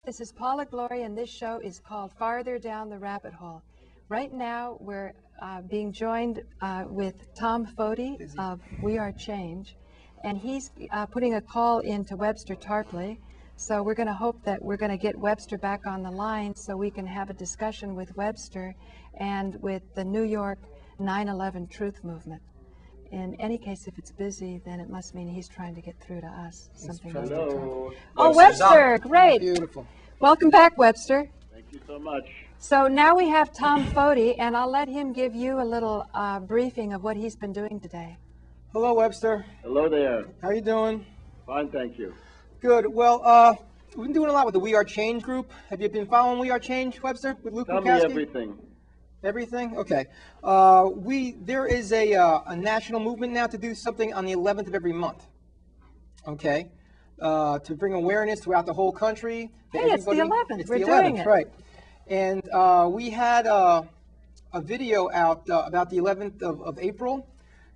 This is Paula Gloria, and this show is called Farther Down the Rabbit Hole. Right now, we're being joined with Tom Foti of We Are Change, and he's putting a call into Webster Tarpley. So we're going to hope that we're going to get Webster back on the line so we can have a discussion with Webster and with the New York 9/11 Truth Movement. In any case, if it's busy, then it must mean he's trying to get through to us. Hello. Oh, Webster, great. Beautiful. Welcome back, Webster. Thank you so much. So now we have Tom Foti, and I'll let him give you a little briefing of what he's been doing today. Hello, Webster. Hello there. How are you doing? Fine, thank you. Good. Well, we've been doing a lot with the We Are Change group. Have you been following We Are Change, Webster, with Luke Tell me Bukowski? everything. Everything? Okay. There is a national movement now to do something on the 11th of every month. Okay. To bring awareness throughout the whole country. Hey, it's the 11th. It's We're the 11th, doing it. right. And we had a video out about the 11th of April.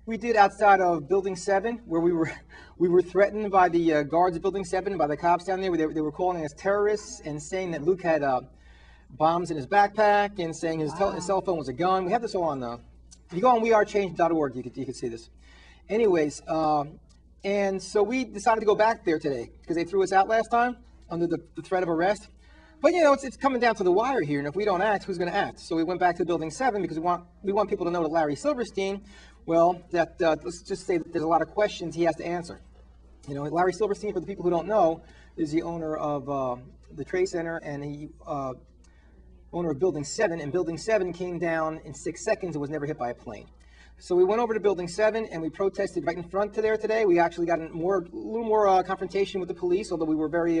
We did outside of Building 7, where we were threatened by the guards of Building 7, by the cops down there. They were calling us terrorists and saying that Luke had bombs in his backpack and saying his cell phone was a gun. We have this all on if you go on wearechange.org, you can see this. Anyways, and so we decided to go back there today because they threw us out last time under the threat of arrest. But you know, it's coming down to the wire here, and if we don't act, who's going to act? So we went back to Building 7 because we want people to know that Larry Silverstein, well, that let's just say that there's a lot of questions he has to answer. You know, Larry Silverstein, for the people who don't know, is the owner of the Trade Center and the owner of Building 7. And Building 7 came down in 6 seconds and was never hit by a plane. So we went over to Building 7 and we protested right in front to there today. We actually got a little more confrontation with the police, although we were very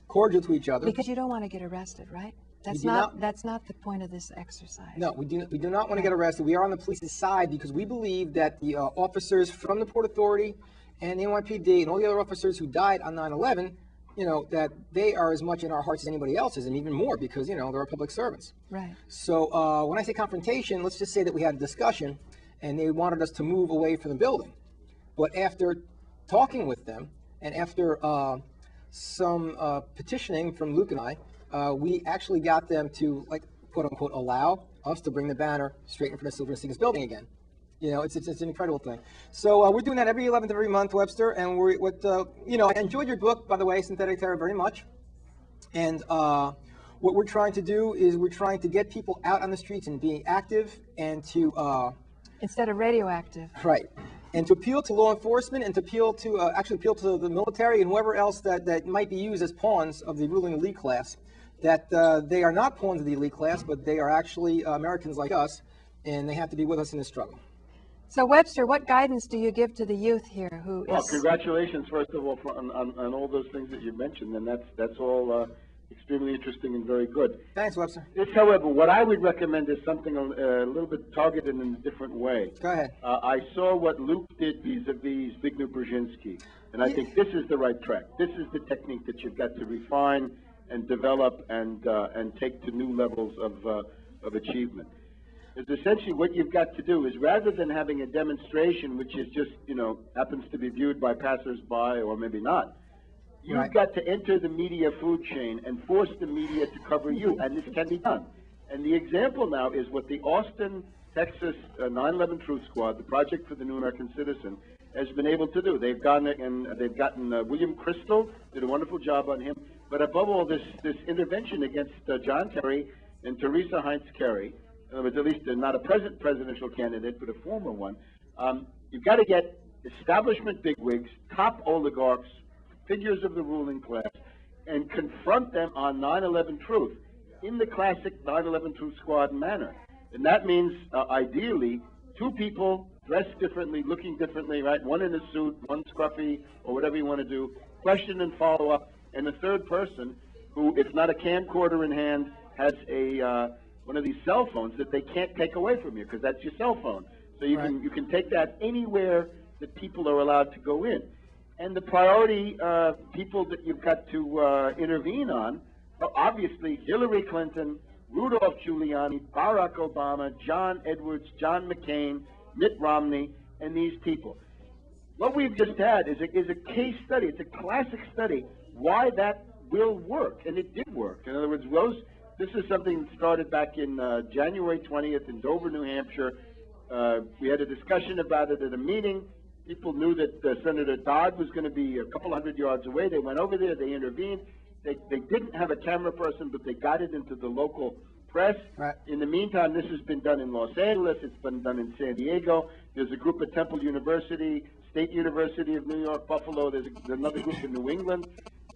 cordial to each other. Because you don't want to get arrested, right? That's not the point of this exercise. No, we do not want to get arrested. We are on the police's side because we believe that the officers from the Port Authority and the NYPD and all the other officers who died on 9/11, you know, that they are as much in our hearts as anybody else's, and even more because, you know, they're public servants. Right. So when I say confrontation, let's just say that we had a discussion and they wanted us to move away from the building. But after talking with them and after some petitioning from Luke and I, we actually got them to, like, quote unquote, allow us to bring the banner straight in front of Silverstein's building again. You know, it's an incredible thing. So we're doing that every 11th of every month, Webster. And you know, I enjoyed your book, by the way, Synthetic Terror, very much. And what we're trying to do is we're trying to get people out on the streets and being active and to instead of radioactive. Right. And to appeal to law enforcement and to appeal to actually appeal to the military and whoever else that might be used as pawns of the ruling elite class, that they are not pawns of the elite class, but they are actually Americans like us, and they have to be with us in this struggle. So, Webster, what guidance do you give to the youth here Well, congratulations, first of all, on all those things that you mentioned, and that's all extremely interesting and very good. Thanks, Webster. This, however, what I would recommend is something a little bit targeted in a different way. Go ahead. I saw what Luke did vis-a-vis Zbigniew Brzezinski, and I think this is the right track. This is the technique that you've got to refine and develop and take to new levels of achievement. It's essentially what you've got to do is, rather than having a demonstration which is just, you know, happens to be viewed by passersby or maybe not, you've got to enter the media food chain and force the media to cover you, and this can be done. And the example now is what the Austin, Texas 9/11 Truth Squad, the Project for the New American Citizen, has been able to do. They've gone and they've gotten William Crystal, did a wonderful job on him, but above all, this intervention against John Kerry and Teresa Heinz Kerry, at least they're not a present presidential candidate, but a former one. You've got to get establishment bigwigs, top oligarchs, figures of the ruling class, and confront them on 9/11 truth in the classic 9/11 Truth Squad manner. And that means, ideally, two people dressed differently, looking differently, right? One in a suit, one scruffy, or whatever you want to do, question and follow up, and a third person who, if not a camcorder in hand, has a one of these cell phones that they can't take away from you because that's your cell phone. So you can take that anywhere that people are allowed to go in. And the priority people that you've got to intervene on are obviously Hillary Clinton, Rudolph Giuliani, Barack Obama, John Edwards, John McCain, Mitt Romney, and these people. What we've just had is a case study. It's a classic study why that will work, and it did work. In other words, this is something that started back in January 20th in Dover, New Hampshire. We had a discussion about it at a meeting. People knew that Senator Dodd was going to be a couple hundred yards away. They went over there. They intervened. They didn't have a camera person, but they got it into the local press. Right. In the meantime, this has been done in Los Angeles. It's been done in San Diego. There's a group at Temple University, State University of New York, Buffalo. There's another group in New England.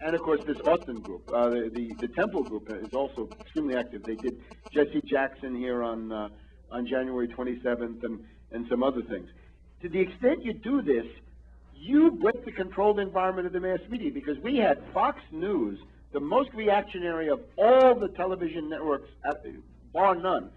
And, of course, this Austin group. The Temple group is also extremely active. They did Jesse Jackson here on January 27th and some other things. To the extent you do this, you break the controlled environment of the mass media, because we had Fox News, the most reactionary of all the television networks, bar none,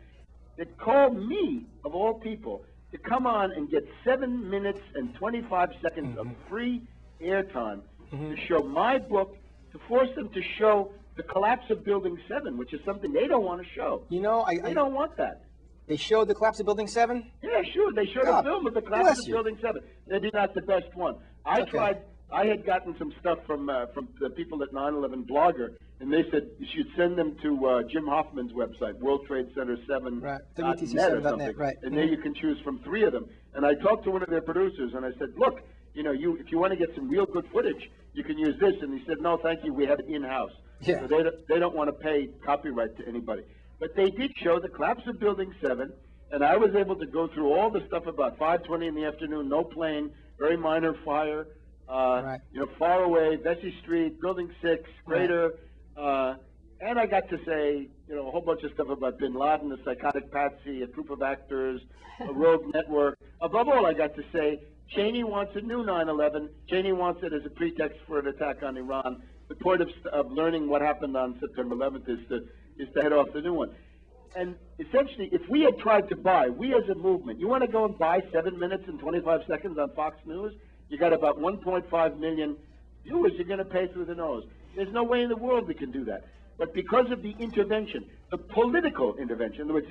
that called me, of all people, to come on and get 7 minutes and 25 seconds of free airtime to show my book, to force them to show the collapse of Building 7, which is something they don't want to show. You know, they don't want that. They showed the collapse of Building 7? Yeah, sure. They showed a film of the collapse of Building 7. Maybe not the best one. I had gotten some stuff from the people at 9/11 Blogger, and they said you should send them to Jim Hoffman's website, World Trade Center 7. Right. WTC7.net, right. And there you can choose from 3 of them. And I talked to one of their producers, and I said, look, if you want to get some real good footage, you can use this. And he said, no, thank you. We have it in-house. Yeah. So they don't want to pay copyright to anybody. But they did show the collapse of Building 7, and I was able to go through all the stuff about 5:20 in the afternoon, no plane, very minor fire, far away, Vesey Street, Building 6, crater, and I got to say, a whole bunch of stuff about Bin Laden, a psychotic patsy, a group of actors, a rogue network. Above all, I got to say, Cheney wants a new 9/11. Cheney wants it as a pretext for an attack on Iran. The point of learning what happened on September 11th is to head off the new one. And essentially, if we had tried to buy, we as a movement, you want to go and buy 7 minutes and 25 seconds on Fox News? You got about 1.5 million viewers you're going to pay through the nose. There's no way in the world we can do that. But because of the intervention, the political intervention, in other words,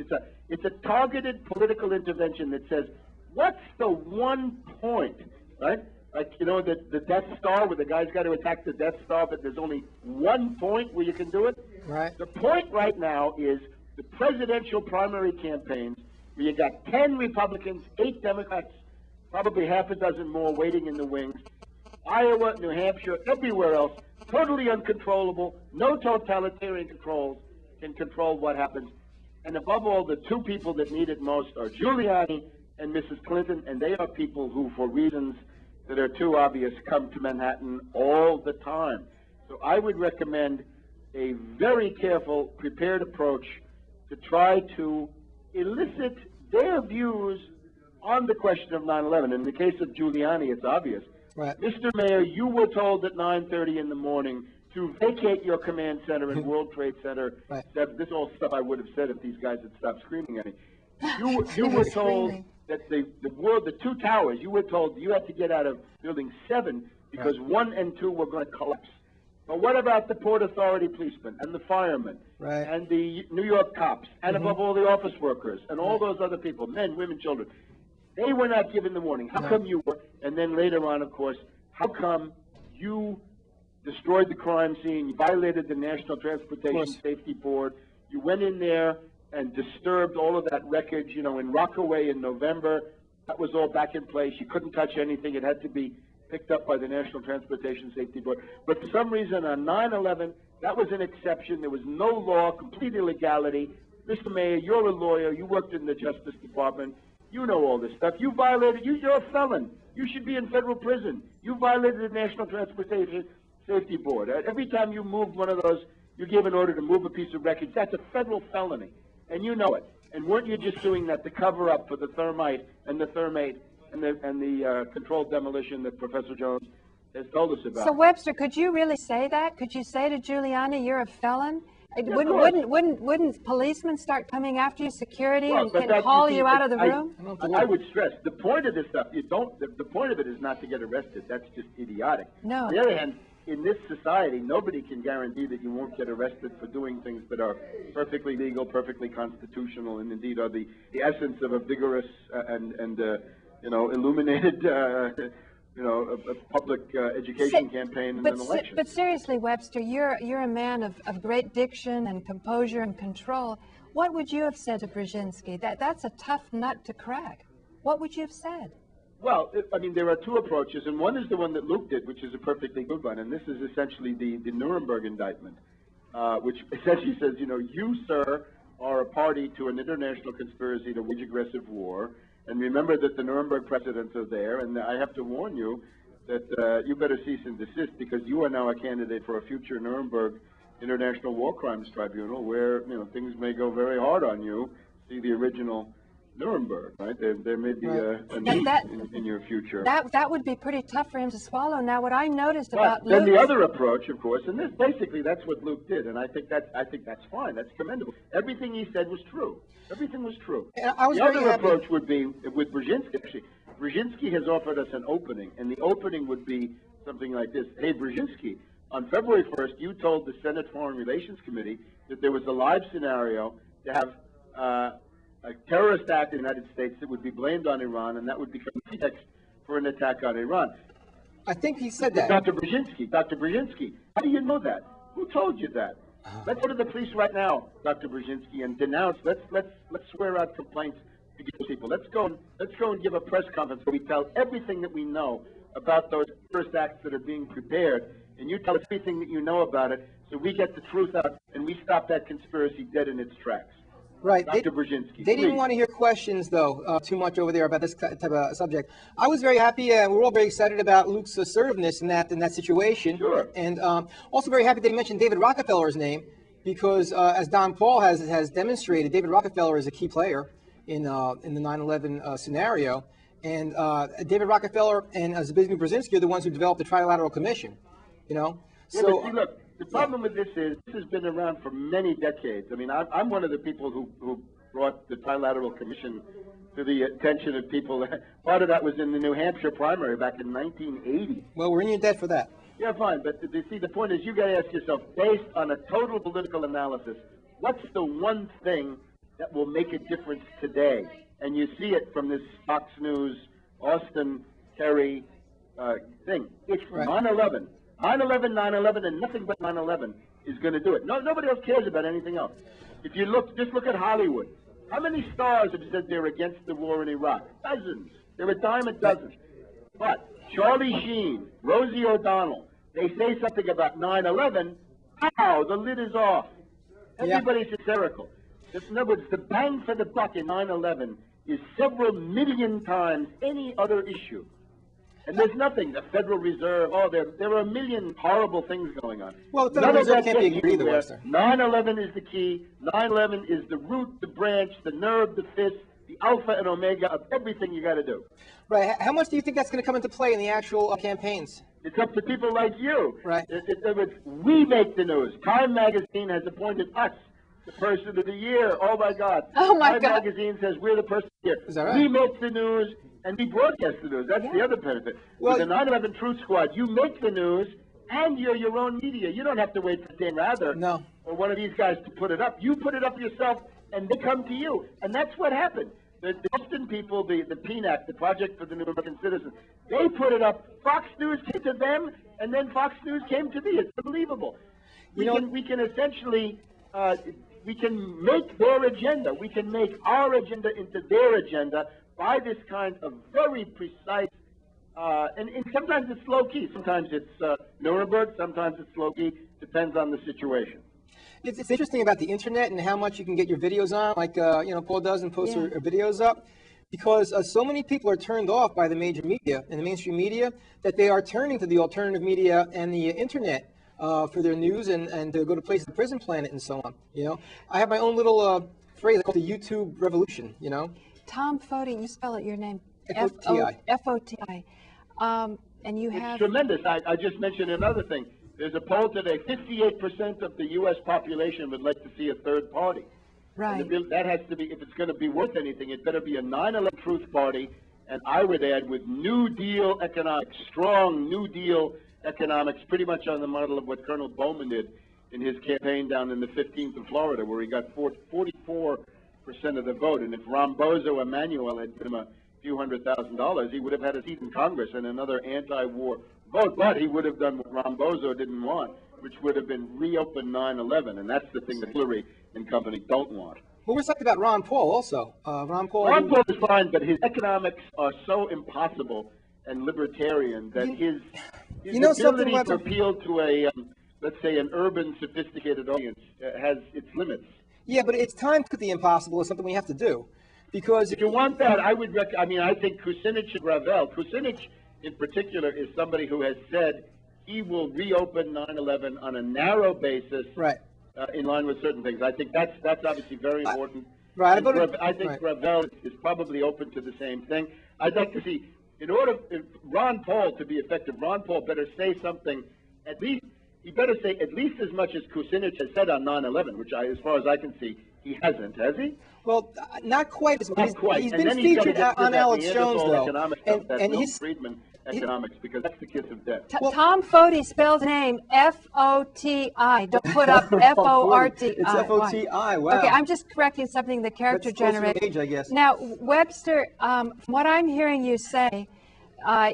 it's a targeted political intervention that says, what's the one point, right? Like, the Death Star, where the guy's got to attack the Death Star, but there's only one point where you can do it. Right. The point right now is the presidential primary campaigns, where you got 10 Republicans, 8 Democrats, probably half a dozen more waiting in the wings. Iowa, New Hampshire, everywhere else, totally uncontrollable. No totalitarian controls can control what happens. And above all, the 2 people that need it most are Giuliani and Mrs. Clinton, and they are people who, for reasons that are too obvious, come to Manhattan all the time. So I would recommend a very careful, prepared approach to try to elicit their views on the question of 9/11. In the case of Giuliani, it's obvious. Right. Mr. Mayor, you were told at 9:30 in the morning to vacate your command center in World Trade Center. Right. This all stuff I would have said if these guys had stopped screaming at me. You were told that the 2 towers, you were told you had to get out of Building 7 because 1 and 2 were going to collapse. But what about the Port Authority policemen and the firemen and the New York cops and above all the office workers and all those other people, men, women, children? They were not given the warning. How come you were? And then later on, of course, how come you destroyed the crime scene, you violated the National Transportation Safety Board, you went in there and disturbed all of that wreckage, in Rockaway in November. That was all back in place. You couldn't touch anything. It had to be picked up by the National Transportation Safety Board. But for some reason, on 9/11, that was an exception. There was no law, complete illegality. Mr. Mayor, you're a lawyer. You worked in the Justice Department. You know all this stuff. You violated, you're a felon. You should be in federal prison. You violated the National Transportation Safety Board. Every time you moved one of those, you gave an order to move a piece of wreckage. That's a federal felony. And you know it. And weren't you just doing that to cover up for the thermite and the thermate and the controlled demolition that Professor Jones has told us about? So Webster, could you really say that? Could you say to Giuliani, you're a felon? Wouldn't policemen start coming after you, security, and haul you out of the room? I would stress, the point of this stuff, the point of it is not to get arrested. That's just idiotic. No. On the other hand, in this society, nobody can guarantee that you won't get arrested for doing things that are perfectly legal, perfectly constitutional, and indeed are the essence of a vigorous and illuminated a public education campaign in an election. But seriously, Webster, you're a man of great diction and composure and control. What would you have said to Brzezinski? That's a tough nut to crack. What would you have said? Well, I mean, there are two approaches, and one is the one that Luke did, which is a perfectly good one, and this is essentially the Nuremberg indictment, which essentially says, you, sir, are a party to an international conspiracy to wage aggressive war, and remember that the Nuremberg precedents are there, and I have to warn you that you better cease and desist, because you are now a candidate for a future Nuremberg International War Crimes Tribunal, where things may go very hard on you. See the original Nuremberg, right? There may be a need in your future. That would be pretty tough for him to swallow. Now, what I noticed about then the other approach, of course, and that's what Luke did, and I think that's fine. That's commendable. Everything he said was true. Everything was true. The other approach would be with Brzezinski. Actually, Brzezinski has offered us an opening, and the opening would be something like this: Hey, Brzezinski, on February 1st, you told the Senate Foreign Relations Committee that there was a live scenario to have a terrorist act in the United States that would be blamed on Iran, and that would become a pretext for an attack on Iran. I think he said that. Dr. Brzezinski, how do you know that? Who told you that? Let's go to the police right now, Dr. Brzezinski, and denounce. Let's swear out complaints against people. Let's go and give a press conference where we tell everything that we know about those terrorist acts that are being prepared, and you tell us everything that you know about it, so we get the truth out and we stop that conspiracy dead in its tracks. Right. Dr. Brzezinski. They didn't want to hear questions, though, too much over there about this type of subject. I was very happy. We're all very excited about Luke's assertiveness in that situation. Sure. And also very happy that he mentioned David Rockefeller's name, because as Don Paul has demonstrated, David Rockefeller is a key player in the 9/11 scenario. And David Rockefeller and Zbigniew Brzezinski are the ones who developed the Trilateral Commission. Yeah, So but see, look, the problem with this is this has been around for many decades. I mean, I'm one of the people who brought the Trilateral Commission to the attention of people. Part of that was in the New Hampshire primary back in 1980. Well, we're in your debt for that. Yeah, fine, but you see, the point is you got to ask yourself, based on a total political analysis, what's the one thing that will make a difference today? And you see it from this Fox News, Austin, Kerry thing. It's 9/11. 9/11, and nothing but 9/11 is going to do it. Nobody else cares about anything else. If you just look at Hollywood. How many stars have said they're against the war in Iraq? Dozens. They're a dime a dozen. But Charlie Sheen, Rosie O'Donnell, they say something about 9/11. Pow, the lid is off. Everybody's hysterical. In other words, the bang for the buck in 9/11 is several million times any other issue. And there's nothing. The Federal Reserve, there are a million horrible things going on. Well, the Federal Reserve can't be ignored either, Webster. 9/11 is the key. 9/11 is the root, the branch, the nerve, the fist, the alpha and omega of everything you got to do. Right. How much do you think that's going to come into play in the actual campaigns? It's up to people like you. Right. We make the news. Time Magazine has appointed us the person of the year. Oh, my God. Oh, my God. Time Magazine says we're the person of the year. Is that right? We make the news, and we broadcast the news. That's the other benefit. Well, with the 9/11 Truth Squad, you make the news, and you're your own media. You don't have to wait for Dan Rather or one of these guys to put it up. You put it up yourself, and they come to you. And that's what happened. The Boston people, the PNAC, the Project for the New American Citizen, they put it up. Fox News came to them, and then Fox News came to me. It's unbelievable. We can essentially we can make their agenda. We can make our agenda into their agenda by this kind of very precise, and sometimes it's low-key. Sometimes it's Nuremberg. Sometimes it's low-key. Depends on the situation. It's interesting about the internet and how much you can get your videos on, like Paul does and posts her videos up, because so many people are turned off by the major media and the mainstream media that they are turning to the alternative media and the internet for their news and to go to places, the Prison Planet and so on. I have my own little phrase called the YouTube revolution. Tom Foti, you spell it your name. F-O-T-I. F-O-T-I. And you have... It's tremendous. I just mentioned another thing. There's a poll today, 58% of the U.S. population would like to see a third party. Right. And that has to be, if it's going to be worth anything, it better be a 9/11 Truth Party, and I would add with New Deal economics, strong New Deal economics, pretty much on the model of what Colonel Bowman did in his campaign down in the 15th of Florida, where he got 44% of the vote. And if Rambozo Emanuel had given him a few $100,000, he would have had a seat in Congress and another anti-war vote, but he would have done what Ron Bozo didn't want, which would have been reopen 9/11, and that's the thing that Hillary and company don't want. Well, we're talking about Ron Paul also. Ron Paul is fine, but his economics are so impossible and libertarian that his ability to appeal to a, let's say, an urban, sophisticated audience has its limits. Yeah, but it's time to put the impossible is something we have to do. Because if you want that, I would I think Kucinich and Gravel, Kucinich in particular is somebody who has said he will reopen 9/11 on a narrow basis, right, in line with certain things. I think that's obviously very important. Right. I think Gravel is probably open to the same thing. I'd like to see, in order for Ron Paul to be effective, Ron Paul better say something, at least, he better say at least as much as Kucinich has said on 9/11, which as far as I can see, he hasn't, has he? Well, not quite as much. Not quite. He's been featured on Alex Jones, though. And he's Friedman economics, because that's the kiss of death. Tom Foti spells name F-O-T-I. Don't put up F-O-R-T-I. It's F-O-T-I, wow. Okay, I'm just correcting something the character generated. Age, I guess. Now, Webster, from what I'm hearing you say,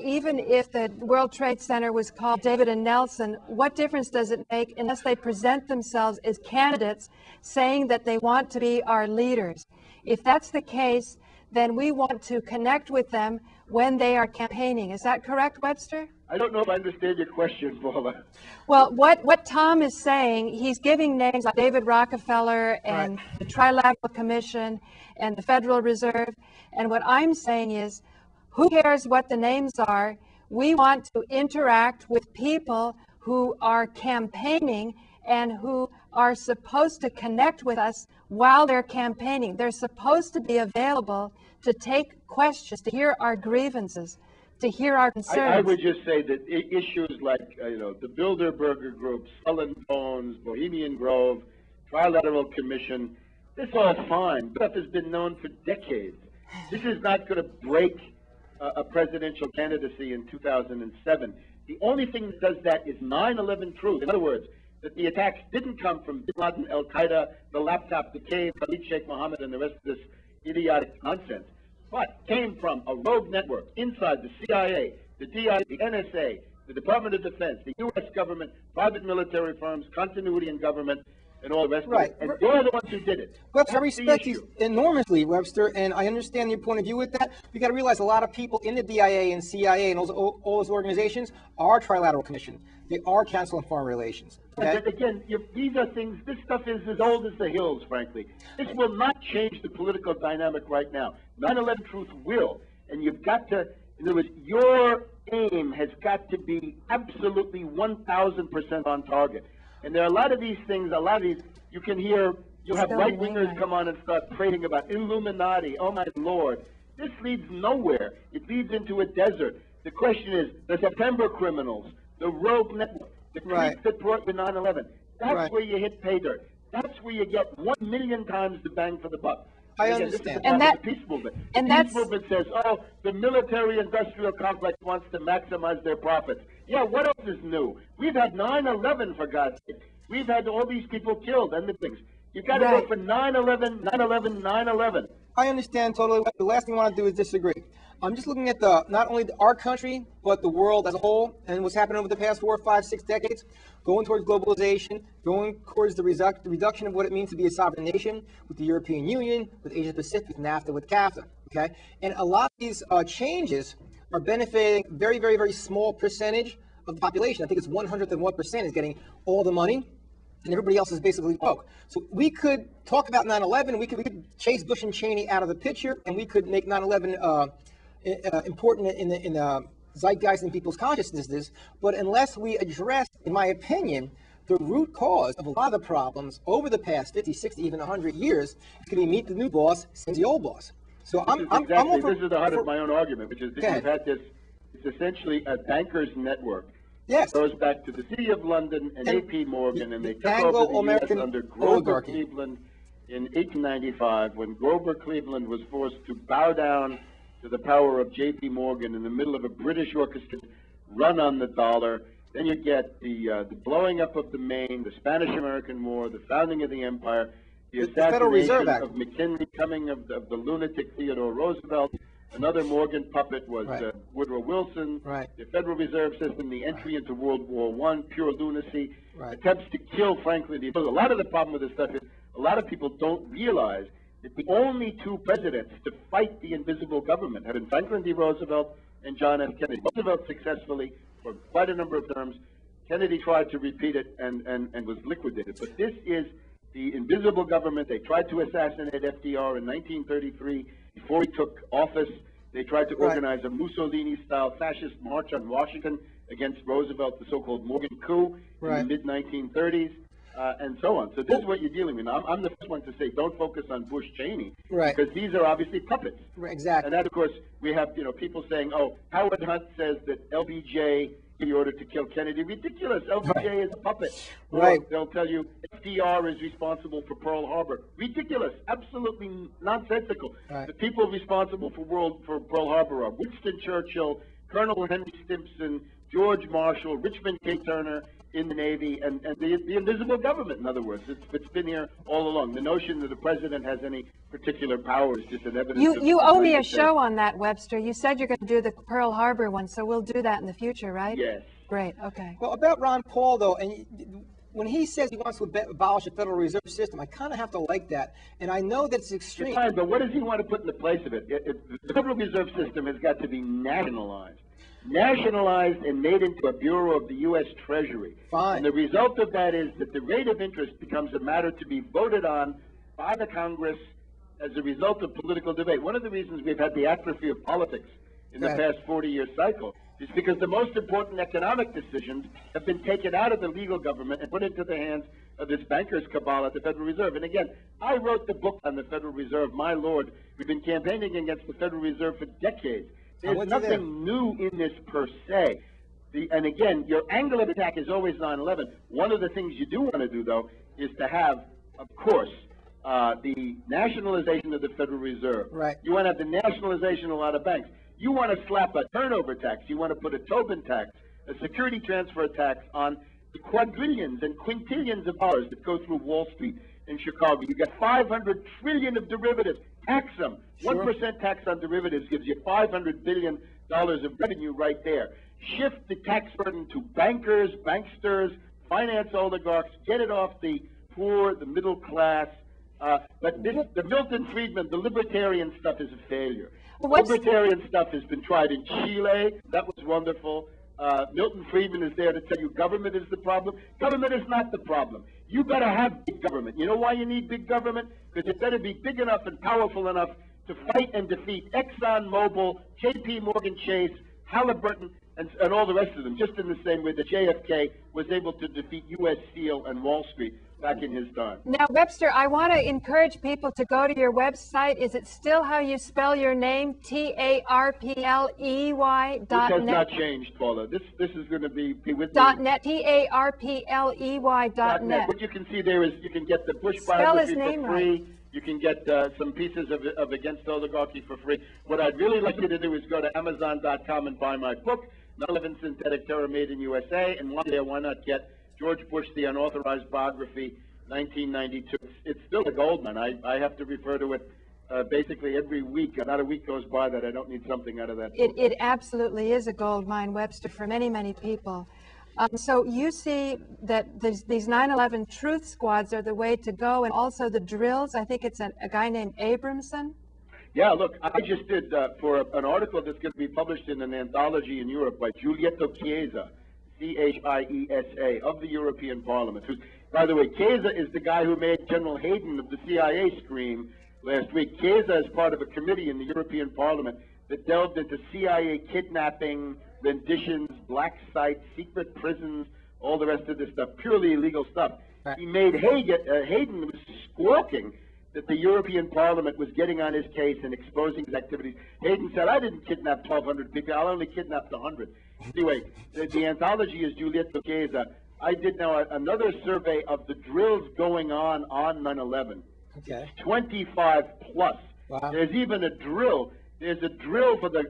even if the World Trade Center was called David and Nelson, what difference does it make unless they present themselves as candidates saying that they want to be our leaders? If that's the case, then we want to connect with them when they are campaigning. Is that correct, Webster? I don't know if I understand your question, Paula. Well, what Tom is saying, he's giving names like David Rockefeller and the Trilateral Commission and the Federal Reserve. And what I'm saying is, who cares what the names are? We want to interact with people who are campaigning and who are supposed to connect with us while they're campaigning. They're supposed to be available to take questions, to hear our grievances, to hear our concerns. I would just say that issues like, the Bilderberger Group, Sullen Bones, Bohemian Grove, Trilateral Commission, this all fine. Stuff has been known for decades. This is not going to break a presidential candidacy in 2007. The only thing that does that is 9/11 truth. In other words, that the attacks didn't come from Bin Laden, Al Qaeda, the laptop that came from Sheikh Mohammed and the rest of this idiotic nonsense, but came from a rogue network inside the CIA, the DIA, the NSA, the Department of Defense, the U.S. government, private military firms, continuity in government, and all the rest of it. And they're the ones who did it. Webster, I respect you enormously, Webster, and I understand your point of view with that. We got to realize a lot of people in the DIA and CIA and all those organizations are Trilateral Commission. They are Council on Foreign Relations. Okay? But again, these are things, this stuff is as old as the hills, frankly. This will not change the political dynamic right now. 9/11 truth will. And you've got to, in other words, your aim has got to be absolutely 1,000% on target. And there are a lot of these things, you can hear, you'll have right-wingers come on and start prating about Illuminati, oh my Lord. This leads nowhere. It leads into a desert. The question is, the September criminals, the rogue network, the creeps that brought the 9/11, that's where you hit pay dirt. That's where you get 1 million times the bang for the buck. I understand. And the peace movement. The peace movement says, oh, the military-industrial complex wants to maximize their profits. Yeah, what else is new? We've had 9/11, for God's sake. We've had all these people killed and the things. You've got to go for 9/11, 9/11, 9/11. I understand totally. The last thing I want to do is disagree. I'm just looking at not only our country, but the world as a whole, and what's happened over the past 4, 5, 6 decades, going towards globalization, going towards the reduction of what it means to be a sovereign nation with the European Union, with Asia Pacific, with NAFTA, with CAFTA. Okay, and a lot of these changes are benefiting very, very, very small percentage of the population. I think it's 1/100 of 1% is getting all the money, and everybody else is basically broke. So we could talk about 9/11. We could chase Bush and Cheney out of the picture, and we could make 9/11 important in the zeitgeist and people's consciousnesses. But unless we address, in my opinion, the root cause of a lot of the problems over the past 50, 60, even 100 years, it's going to be meet the new boss, since the old boss. So this is the heart of my own argument, which is that you've had this, it's essentially a bankers network. Yes. It goes back to the City of London and A.P. Morgan, and they took over the U.S. under Grover oligarchy. Cleveland in 1895, when Grover Cleveland was forced to bow down to the power of J.P. Morgan in the middle of a British orchestra run on the dollar. Then you get the blowing up of the Maine, the Spanish-American War, the founding of the empire, the assassination of McKinley, coming of the lunatic Theodore Roosevelt, Another Morgan puppet was Right. Woodrow Wilson. Right. The Federal Reserve System, the entry into World War I, pure lunacy. Right. Attempts to kill, frankly, a lot of the problem with this stuff is a lot of people don't realize that the only two presidents to fight the invisible government have been Franklin D. Roosevelt and John F. Kennedy. Roosevelt successfully for quite a number of terms. Kennedy tried to repeat it and was liquidated. But this is the invisible government. They tried to assassinate FDR in 1933 before he took office. They tried to organize a Mussolini-style fascist march on Washington against Roosevelt, the so-called Morgan coup in the mid-1930s. And so on. So this is what you're dealing with. Now, I'm the first one to say don't focus on Bush Cheney, because these are obviously puppets. Right, exactly. And that, of course, we have people saying, oh, Howard Hunt says that LBJ in order to kill Kennedy. Ridiculous. LBJ is a puppet. Or they'll tell you FDR is responsible for Pearl Harbor. Ridiculous. Absolutely nonsensical. The people responsible for Pearl Harbor are Winston Churchill, Colonel Henry Stimson, George Marshall, Richmond K. Turner in the Navy, and the invisible government, in other words. It's been here all along. The notion that the president has any particular power is just an evidence. You owe me a show on that, Webster. You said you're going to do the Pearl Harbor one, so we'll do that in the future, right? Yes. Great, okay. Well, about Ron Paul, though, and when he says he wants to abolish the Federal Reserve System, I kind of have to like that. And I know that it's extreme. Fine, but what does he want to put in the place of it? The Federal Reserve System has got to be nationalized. Nationalized and made into a bureau of the U.S. Treasury. Fine. And the result of that is that the rate of interest becomes a matter to be voted on by the Congress as a result of political debate. One of the reasons we've had the atrophy of politics in the past 40-year cycle is because the most important economic decisions have been taken out of the legal government and put into the hands of this bankers' cabal at the Federal Reserve. And again, I wrote the book on the Federal Reserve. My Lord, we've been campaigning against the Federal Reserve for decades. There's nothing new in this per se. And again, your angle of attack is always 9/11. One of the things you do want to do, though, is to have, of course, the nationalization of the Federal Reserve. Right. You want to have the nationalization of a lot of banks. You want to slap a turnover tax. You want to put a Tobin tax, a security transfer tax on the quadrillions and quintillions of dollars that go through Wall Street in Chicago. You got 500 trillion of derivatives. Tax them. 1% tax on derivatives gives you $500 billion of revenue right there. Shift the tax burden to bankers, banksters, finance oligarchs. Get it off the poor, the middle class. But the Milton Friedman, the libertarian stuff is a failure. Libertarian stuff has been tried in Chile. That was wonderful. Milton Friedman is there to tell you government is the problem. Government is not the problem. You better have big government. You know why you need big government? Because it better be big enough and powerful enough to fight and defeat ExxonMobil, J.P. Morgan Chase, Halliburton, and all the rest of them, just in the same way that JFK was able to defeat U.S. Steel and Wall Street back in his time. Now, Webster, I want to encourage people to go to your website. Is it still how you spell your name? TARPLEY.net? This has not changed, Paula. This is going to be with .net. TARPLEY.net. What you can see there is you can get the Bush Spell his biography name for free. right. You can get some pieces of Against Oligarchy for free. What I'd really like you to do is go to Amazon.com and buy my book, 9/11 Synthetic Terror Made in USA, and one day, why not get George Bush, the Unauthorized Biography, 1992. It's still a gold mine. I have to refer to it basically every week. Not a week goes by that I don't need something out of that book. It absolutely is a gold mine, Webster, for many, many people. So you see that these 9/11 truth squads are the way to go, and also the drills. I think it's a guy named Abramson. Yeah, look, I just did for an article that's going to be published in an anthology in Europe by Giulietto Chiesa, Chiesa, of the European Parliament. Who's, by the way, Chiesa is the guy who made General Hayden of the CIA scream last week. Chiesa is part of a committee in the European Parliament that delved into CIA kidnapping, renditions, black sites, secret prisons, all the rest of this stuff, purely illegal stuff. Right. He made Hayden was squawking that the European Parliament was getting on his case and exposing his activities. Hayden said, I didn't kidnap 1,200 people, I only kidnapped 100. Anyway, the anthology is Giulietto Chiesa. I did now another survey of the drills going on 9/11. Okay. 25 plus. Wow. There's even a drill. There's a drill for the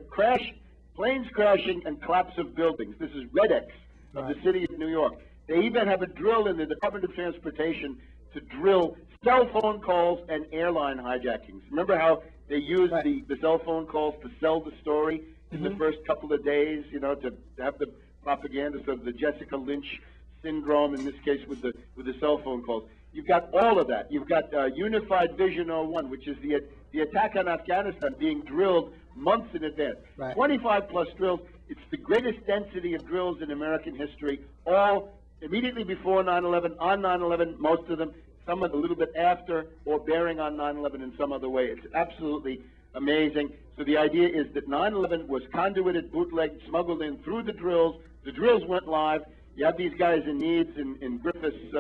planes crashing and collapse of buildings. This is Red X of the city of New York. They even have a drill in the Department of Transportation to drill cell phone calls and airline hijackings. Remember how they used the cell phone calls to sell the story in the first couple of days, you know, to have the propaganda, sort of the Jessica Lynch syndrome, in this case with the cell phone calls. You've got all of that. You've got Unified Vision 01, which is the attack on Afghanistan being drilled months in advance. 25 plus drills. It's the greatest density of drills in American history, all immediately before 9/11, on 9/11, most of them, some of a little bit after, or bearing on 9/11 in some other way. It's absolutely amazing. So the idea is that 9/11 was conduited, bootlegged, smuggled in through the drills. The drills went live. You have these guys in Needs in Griffiths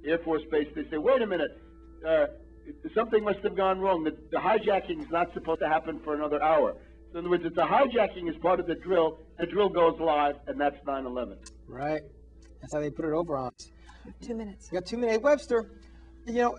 Air Force Base. They say, wait a minute, something must have gone wrong. The hijacking is not supposed to happen for another hour. So in other words, if the hijacking is part of the drill goes live, and that's 9/11. Right. That's how they put it over on us. 2 minutes. You got 2 minutes. Webster, you know,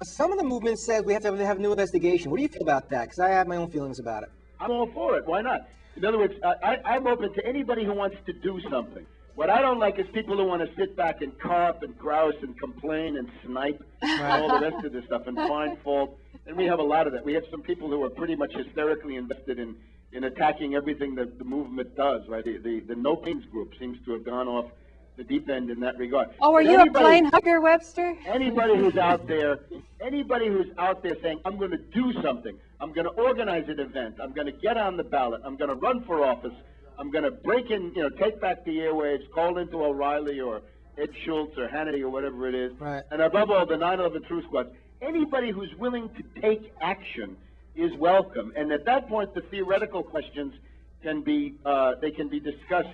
some of the movement says we have to have a new investigation. What do you feel about that? Because I have my own feelings about it. I'm all for it. Why not? In other words, I'm open to anybody who wants to do something. What I don't like is people who want to sit back and carp and grouse and complain and snipe and all the rest of this stuff and find fault. And we have a lot of that. We have some people who are pretty much hysterically invested in attacking everything that the movement does, right? The No Pains group seems to have gone off the deep end in that regard. Oh, are you a plane hugger, Webster? Anybody who's out there saying, I'm going to do something, I'm going to organize an event, I'm going to get on the ballot, I'm going to run for office, I'm going to break in, you know, take back the airwaves, call into O'Reilly or Ed Schultz or Hannity or whatever it is, and above all, the 9/11 Truth Squad. Anybody who's willing to take action is welcome. And at that point, the theoretical questions can be discussed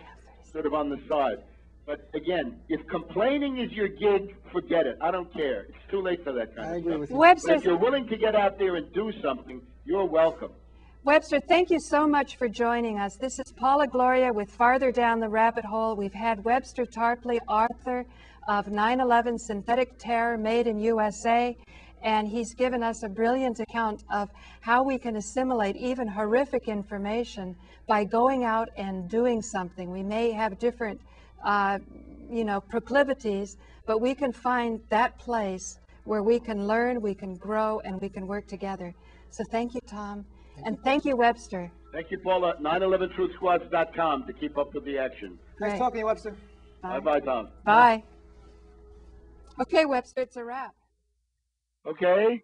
sort of on the side. But again, if complaining is your gig, forget it. I don't care. It's too late for that kind of stuff. With you. Webster, But if you're willing to get out there and do something, you're welcome. Webster, thank you so much for joining us. This is Paula Gloria with Farther Down the Rabbit Hole. We've had Webster Tarpley, author of 9/11 Synthetic Terror Made in USA, and he's given us a brilliant account of how we can assimilate even horrific information by going out and doing something. We may have different proclivities, but we can find that place where we can learn, we can grow, and we can work together. So thank you, Tom. And thank you, Webster. Thank you, Paula. 911truthsquads.com to keep up with the action. Nice talking to you, Webster. Bye-bye, Tom. Bye. Okay, Webster, it's a wrap. Okay.